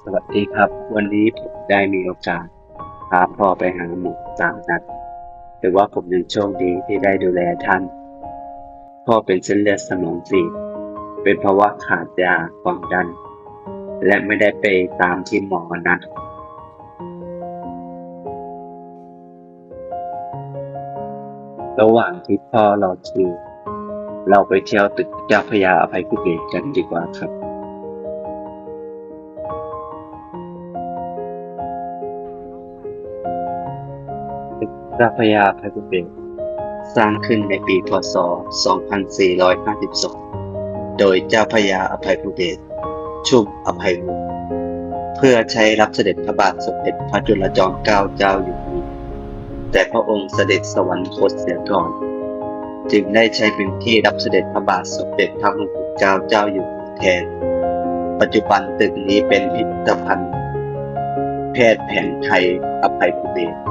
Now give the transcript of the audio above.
สวัสดีครับ วันนี้ผมได้มีโอกาสพาพ่อไปหาหมอ3 นัดถือว่าผมยังโชคดีที่ได้ดูแลท่านพ่อเป็นเส้นเลือดสมองตีบเป็นเพราะว่าขาดยาความดันและไม่ได้ไปตามที่หมอนัดระหว่างที่พ่อรอคิวเราไปเที่ยวตึกเจ้าพระยาอภัยภูเบศรกันดีกว่าครับตึกเจ้าพระยาอภัยภูเบศรสร้างขึ้นในปีพ.ศ. 2452โดยเจ้าพระยาอภัยภูเบศรชุ่มอภัยวงศ์เพื่อใช้รับเสด็จพระบาทสมเด็จพระจุลจอมเกล้าเจ้าอยู่หัวแต่พระองค์เสด็จสวรรคตเสียก่อนจึงได้ใช้เป็นที่รับเสด็จพระบาทสมเด็จพระมงกุฎเกล้าเจ้าอยู่หัวแทนปัจจุบันตึกนี้เป็นพิพิธภัณฑ์แพทย์แผนไทยอภัยภูเบศร